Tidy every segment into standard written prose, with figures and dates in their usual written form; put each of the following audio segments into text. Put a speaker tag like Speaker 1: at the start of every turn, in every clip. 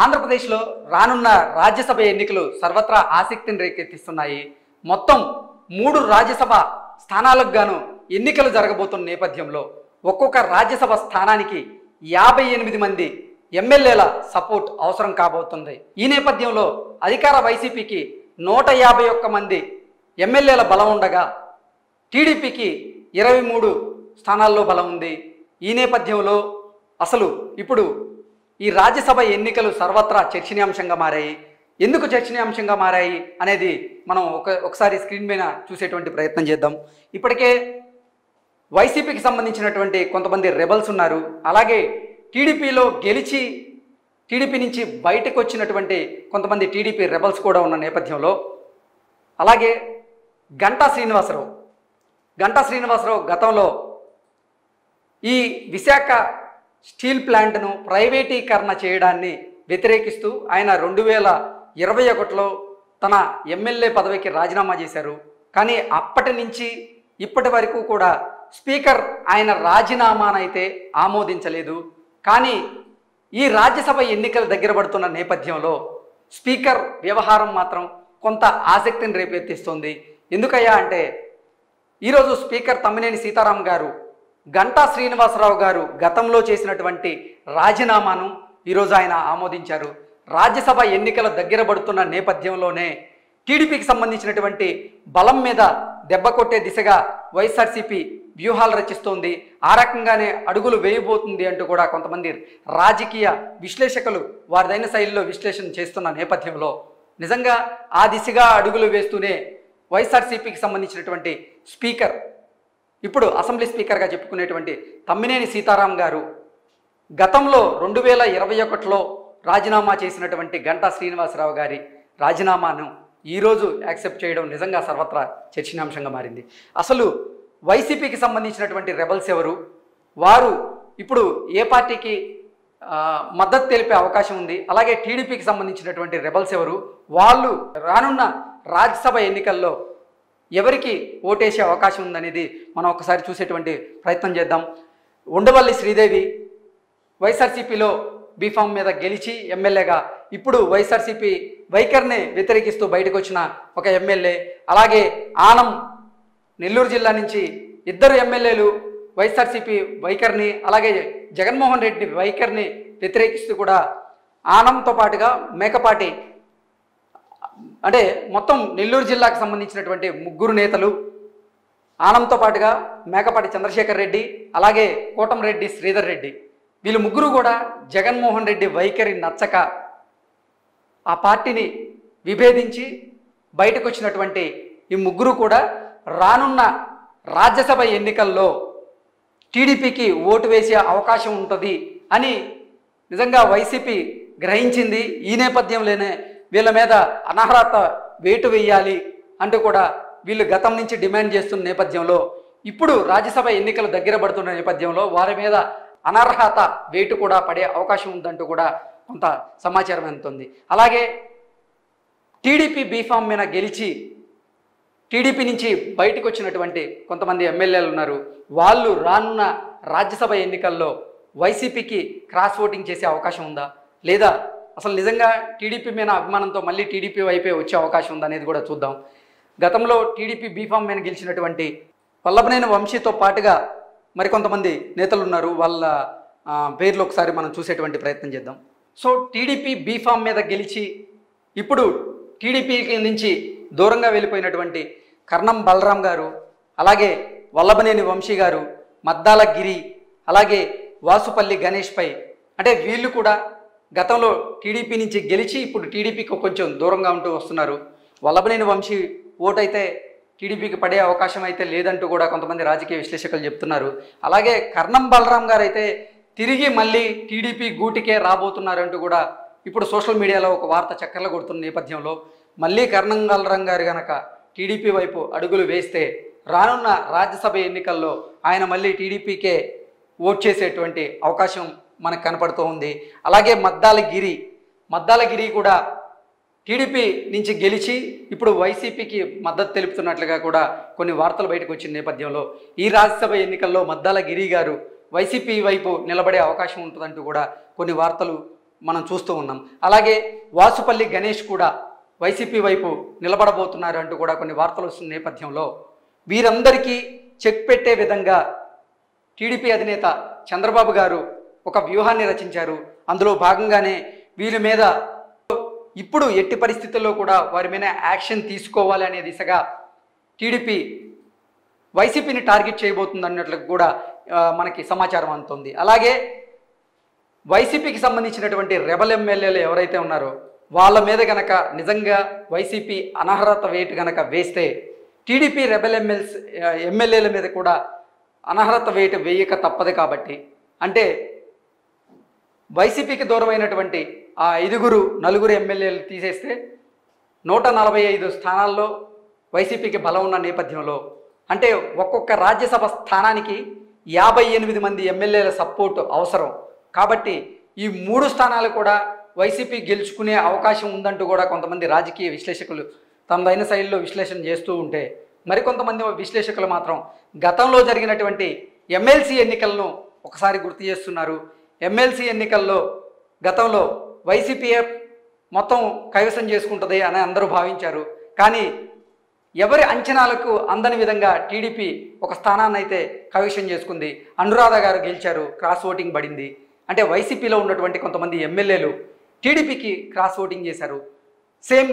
Speaker 1: ఆంధ్రప్రదేశ్లో రానున్న రాజ్యసభ ఎన్నికలు సర్వత్రా ఆసక్తిని రేకెత్తిస్తున్నాయి. మొత్తం 3 రాజ్యసభ స్థానాలకు గాను ఎన్నికలు జరగబోతున్న నేపథ్యంలో ఒక్కొక్క రాజ్యసభ స్థానానికి 58 మంది ఎమ్మెల్యేల సపోర్ట్ అవసరం కాబోతుంది. ఈ నేపథ్యంలో అధికార వైసీపీకి 151 మంది ఎమ్మెల్యేల బలం ఉండగా టీడీపీకి 23 స్థానాల్లో బలం ఉంది. ఈ నేపథ్యంలో అసలు ఇప్పుడు ఈ రాజ్యసభ ఎన్నికలు సర్వత్రా చర్చనీయాంశంగా మారాయి. ఎందుకు చర్చనీయాంశంగా మారాయి అనేది మనం ఒకసారి స్క్రీన్ మీద చూసేటువంటి ప్రయత్నం చేద్దాం. ఇప్పటికే వైసీపీకి సంబంధించినటువంటి కొంతమంది రెబల్స్ ఉన్నారు. అలాగే టీడీపీలో గెలిచి టీడీపీ నుంచి బయటకు వచ్చినటువంటి కొంతమంది టీడీపీ రెబల్స్ కూడా ఉన్న నేపథ్యంలో అలాగే గంటా శ్రీనివాసరావు గతంలో ఈ విశాఖ స్టీల్ ప్లాంట్ను ప్రైవేటీకరణ చేయడాన్ని వ్యతిరేకిస్తూ ఆయన 2021లో తన ఎమ్మెల్యే పదవికి రాజీనామా చేశారు. కానీ అప్పటి నుంచి ఇప్పటి వరకు కూడా స్పీకర్ ఆయన రాజీనామానైతే ఆమోదించలేదు. కానీ ఈ రాజ్యసభ ఎన్నికలు దగ్గర పడుతున్న నేపథ్యంలో స్పీకర్ వ్యవహారం మాత్రం కొంత ఆసక్తిని రేపెత్తిస్తుంది. ఎందుకయ్యా అంటే ఈరోజు స్పీకర్ తమ్మినేని సీతారాం గారు గంటా శ్రీనివాసరావు గారు గతంలో చేసినటువంటి రాజీనామాను ఈరోజు ఆయన ఆమోదించారు. రాజ్యసభ ఎన్నికల దగ్గర పడుతున్న నేపథ్యంలోనే టీడీపీకి సంబంధించినటువంటి బలం మీద దెబ్బ కొట్టే దిశగా వైఎస్ఆర్సీపీ వ్యూహాలు రచిస్తోంది. ఆ రకంగానే అడుగులు వేయబోతుంది అంటూ కూడా కొంతమంది రాజకీయ విశ్లేషకులు వారిదైన శైలిలో విశ్లేషణ చేస్తున్న నేపథ్యంలో నిజంగా ఆ దిశగా అడుగులు వేస్తూనే వైఎస్ఆర్సీపీకి సంబంధించినటువంటి స్పీకర్, ఇప్పుడు అసెంబ్లీ స్పీకర్గా చెప్పుకునేటువంటి తమ్మినేని సీతారాం గారు గతంలో 2021లో రాజీనామా చేసినటువంటి గంటా శ్రీనివాసరావు గారి రాజీనామాను ఈరోజు యాక్సెప్ట్ చేయడం నిజంగా సర్వత్రా చర్చనీయాంశంగా మారింది. అసలు వైసీపీకి సంబంధించినటువంటి రెబల్స్ ఎవరు, వారు ఇప్పుడు ఏ పార్టీకి మద్దతు తెలిపే అవకాశం ఉంది, అలాగే టీడీపీకి సంబంధించినటువంటి రెబల్స్ ఎవరు, వాళ్ళు రానున్న రాజ్యసభ ఎన్నికల్లో ఎవరికి ఓటేసే అవకాశం ఉందనేది మనం ఒకసారి చూసేటువంటి ప్రయత్నం చేద్దాం. ఉండవల్లి శ్రీదేవి వైఎస్ఆర్సీపీలో బీఫామ్ మీద గెలిచి ఎమ్మెల్యేగా ఇప్పుడు వైఎస్ఆర్సీపీ వైఖరిని వ్యతిరేకిస్తూ బయటకు వచ్చిన ఒక ఎమ్మెల్యే, అలాగే ఆనం నెల్లూరు జిల్లా నుంచి 2 ఎమ్మెల్యేలు వైఎస్ఆర్సీపీ వైఖరిని అలాగే జగన్మోహన్ రెడ్డి వైఖరిని వ్యతిరేకిస్తూ కూడా ఆనంతో పాటుగా మేకపాటి, అంటే మొత్తం నెల్లూరు జిల్లాకు సంబంధించినటువంటి 3 నేతలు, ఆనంతో పాటుగా మేకపాటి చంద్రశేఖర్ రెడ్డి అలాగే కోటంరెడ్డి శ్రీధర్ రెడ్డి, వీళ్ళు 3 కూడా జగన్మోహన్ రెడ్డి వైఖరి నచ్చక ఆ పార్టీని విభేదించి బయటకు వచ్చినటువంటి ఈ 3 కూడా రానున్న రాజ్యసభ ఎన్నికల్లో టీడీపీకి ఓటు వేసే అవకాశం ఉంటుంది అని నిజంగా వైసీపీ గ్రహించింది. ఈ నేపథ్యంలోనే వీళ్ళ మీద అనర్హత వేటు వేయాలి అంటూ కూడా వీళ్ళు గతం నుంచి డిమాండ్ చేస్తున్న నేపథ్యంలో ఇప్పుడు రాజ్యసభ ఎన్నికలు దగ్గర పడుతున్న నేపథ్యంలో వారి మీద అనర్హత వేటు కూడా పడే అవకాశం ఉందంటూ కూడా కొంత సమాచారం అందుతుంది. అలాగే టీడీపీ బీఫామ్ మీద గెలిచి టీడీపీ నుంచి బయటకు వచ్చినటువంటి కొంతమంది ఎమ్మెల్యేలు ఉన్నారు. వాళ్ళు రానున్న రాజ్యసభ ఎన్నికల్లో వైసీపీకి క్రాస్ ఓటింగ్ చేసే అవకాశం ఉందా, లేదా అసలు నిజంగా టీడీపీ మీద అభిమానంతో మళ్ళీ టీడీపీ వైపే వచ్చే అవకాశం ఉందా అనేది కూడా చూద్దాం. గతంలో టీడీపీ బీఫామ్ మీద గెలిచినటువంటి వల్లభనేని వంశీతో పాటుగా మరికొంతమంది నేతలు ఉన్నారు. వాళ్ళ పేర్లు ఒకసారి మనం చూసేటువంటి ప్రయత్నం చేద్దాం. సో టీడీపీ బీఫామ్ మీద గెలిచి ఇప్పుడు టీడీపీకి నుంచి దూరంగా వెళ్ళిపోయినటువంటి కర్ణం బలరాం గారు, అలాగే వల్లభనేని వంశీ గారు, మద్దాల గిరి, అలాగే వాసుపల్లి గణేష్ పై, అంటే వీళ్ళు కూడా గతంలో టీడీపీ నుంచి గెలిచి ఇప్పుడు టీడీపీకి కొంచెం దూరంగా ఉంటూ వస్తున్నారు. వల్లభనేని వంశీ ఓటైతే టీడీపీకి పడే అవకాశం అయితే లేదంటూ కూడా కొంతమంది రాజకీయ విశ్లేషకులు చెప్తున్నారు. అలాగే కర్ణం బలరాం గారు అయితే తిరిగి మళ్ళీ టీడీపీ గూటికే రాబోతున్నారంటూ కూడా ఇప్పుడు సోషల్ మీడియాలో ఒక వార్త చక్కర్లు కొడుతున్న నేపథ్యంలో మళ్ళీ కర్ణం బలరాం గారు కనుక టీడీపీ వైపు అడుగులు వేస్తే రానున్న రాజ్యసభ ఎన్నికల్లో ఆయన మళ్ళీ టీడీపీకే ఓట్ చేసేటువంటి అవకాశం మనకు కనపడుతూ ఉంది. అలాగే మద్దాల గిరి కూడా టీడీపీ నుంచి గెలిచి ఇప్పుడు వైసీపీకి మద్దతు తెలుపుతున్నట్లుగా కూడా కొన్ని వార్తలు బయటకు వచ్చిన నేపథ్యంలో ఈ రాజ్యసభ ఎన్నికల్లో మద్దాల గిరి గారు వైసీపీ వైపు నిలబడే అవకాశం ఉంటుందంటూ కూడా కొన్ని వార్తలు మనం చూస్తూ ఉన్నాం. అలాగే వాసుపల్లి గణేష్ కూడా వైసీపీ వైపు నిలబడబోతున్నారు అంటూ కూడా కొన్ని వార్తలు వస్తున్న నేపథ్యంలో వీరందరికీ చెక్ పెట్టే విధంగా టీడీపీ అధినేత చంద్రబాబు గారు ఒక వ్యూహాన్ని రచించారు. అందులో భాగంగానే వీరి మీద ఇప్పుడు ఎట్టి పరిస్థితుల్లో కూడా వారి మీద యాక్షన్ తీసుకోవాలి అనే దిశగా టీడీపీ వైసీపీని టార్గెట్ చేయబోతుంది అన్నట్లు కూడా మనకి సమాచారం అందుతుంది. అలాగే వైసీపీకి సంబంధించినటువంటి రెబల్ ఎమ్మెల్యేలు ఎవరైతే ఉన్నారో వాళ్ళ మీద గనక నిజంగా వైసీపీ అనర్హత వేటు గనక వేస్తే టీడీపీ రెబల్ ఎమ్మెల్యేల మీద కూడా అనర్హత వేటు వేయక తప్పదు. కాబట్టి అంటే వైసీపీకి దూరమైనటువంటి ఆ 4 ఎమ్మెల్యేలు తీసేస్తే 145 స్థానాల్లో వైసీపీకి బలం ఉన్న నేపథ్యంలో అంటే ఒక్కొక్క రాజ్యసభ స్థానానికి 58 మంది ఎమ్మెల్యేల సపోర్ట్ అవసరం. కాబట్టి ఈ 3 స్థానాలు కూడా వైసీపీ గెలుచుకునే అవకాశం ఉందంటూ కూడా కొంతమంది రాజకీయ విశ్లేషకులు తమదైన శైలిలో విశ్లేషణ చేస్తూ ఉంటే మరికొంతమంది విశ్లేషకులు మాత్రం గతంలో జరిగినటువంటి ఎమ్మెల్సీ ఎన్నికలను ఒకసారి గుర్తు చేస్తున్నారు. ఎమ్మెల్సీ ఎన్నికల్లో గతంలో వైసీపీఏ మొత్తం కైవసం చేసుకుంటుంది అని అందరూ భావించారు. కానీ ఎవరి అంచనాలకు అందని విధంగా టీడీపీ ఒక స్థానాన్ని అయితే కైవసం చేసుకుంది. అనురాధ గారు గెలిచారు, క్రాస్ ఓటింగ్ పడింది. అంటే వైసీపీలో ఉన్నటువంటి కొంతమంది ఎమ్మెల్యేలు టీడీపీకి క్రాస్ ఓటింగ్ చేశారు. సేమ్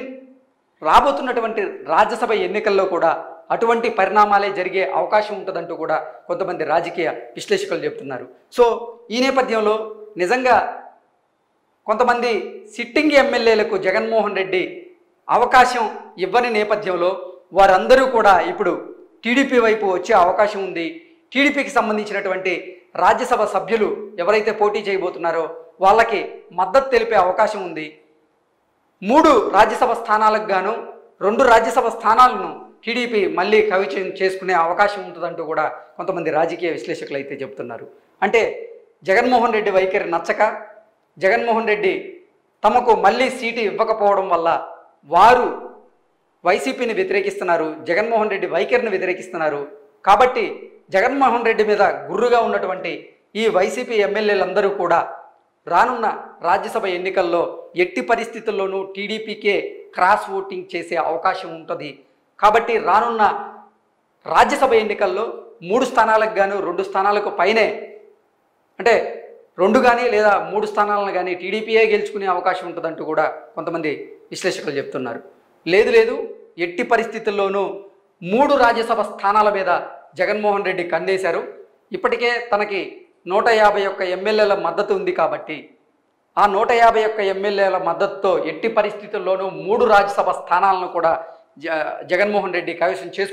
Speaker 1: రాబోతున్నటువంటి రాజ్యసభ ఎన్నికల్లో కూడా అటువంటి పరిణామాలే జరిగే అవకాశం ఉంటుందంటూ కూడా కొంతమంది రాజకీయ విశ్లేషకులు చెప్తున్నారు. సో ఈ నేపథ్యంలో నిజంగా కొంతమంది సిట్టింగ్ ఎమ్మెల్యేలకు జగన్మోహన్ రెడ్డి అవకాశం ఇవ్వని నేపథ్యంలో వారందరూ కూడా ఇప్పుడు టీడీపీ వైపు వచ్చే అవకాశం ఉంది. టీడీపీకి సంబంధించినటువంటి రాజ్యసభ సభ్యులు ఎవరైతే పోటీ చేయబోతున్నారో వాళ్ళకి మద్దతు తెలిపే అవకాశం ఉంది. 3 రాజ్యసభ స్థానాలకు గాను 2 రాజ్యసభ స్థానాలను టీడీపీ మళ్ళీ కవిచం చేసుకునే అవకాశం ఉంటుందంటూ కూడా కొంతమంది రాజకీయ విశ్లేషకులు అయితే చెబుతున్నారు. అంటే జగన్మోహన్ రెడ్డి వైఖరి నచ్చక జగన్మోహన్ రెడ్డి తమకు మళ్ళీ సీటు ఇవ్వకపోవడం వల్ల వారు వైసీపీని వ్యతిరేకిస్తున్నారు, జగన్మోహన్ రెడ్డి వైఖరిని వ్యతిరేకిస్తున్నారు. కాబట్టి జగన్మోహన్ రెడ్డి మీద గుర్రుగా ఉన్నటువంటి ఈ వైసీపీ ఎమ్మెల్యేలందరూ కూడా రానున్న రాజ్యసభ ఎన్నికల్లో ఎట్టి పరిస్థితుల్లోనూ టీడీపీకే క్రాస్ ఓటింగ్ చేసే అవకాశం ఉంటుంది. కాబట్టి రానున్న రాజ్యసభ ఎన్నికల్లో 3 స్థానాలకు గాను 2 స్థానాలకు పైనే అంటే 2 కానీ లేదా 3 స్థానాలను కానీ టీడీపీయే గెలుచుకునే అవకాశం ఉంటుందంటూ కూడా కొంతమంది విశ్లేషకులు చెప్తున్నారు. లేదు ఎట్టి పరిస్థితుల్లోనూ 3 రాజ్యసభ స్థానాల మీద జగన్మోహన్ రెడ్డి కన్నేశారు. ఇప్పటికే తనకి 151 ఎమ్మెల్యేల మద్దతు ఉంది. కాబట్టి ఆ 151 ఎమ్మెల్యేల మద్దతుతో ఎట్టి పరిస్థితుల్లోనూ 3 రాజ్యసభ స్థానాలను కూడా జగన్మోహన్ రెడ్డి కైవసం చేసుకు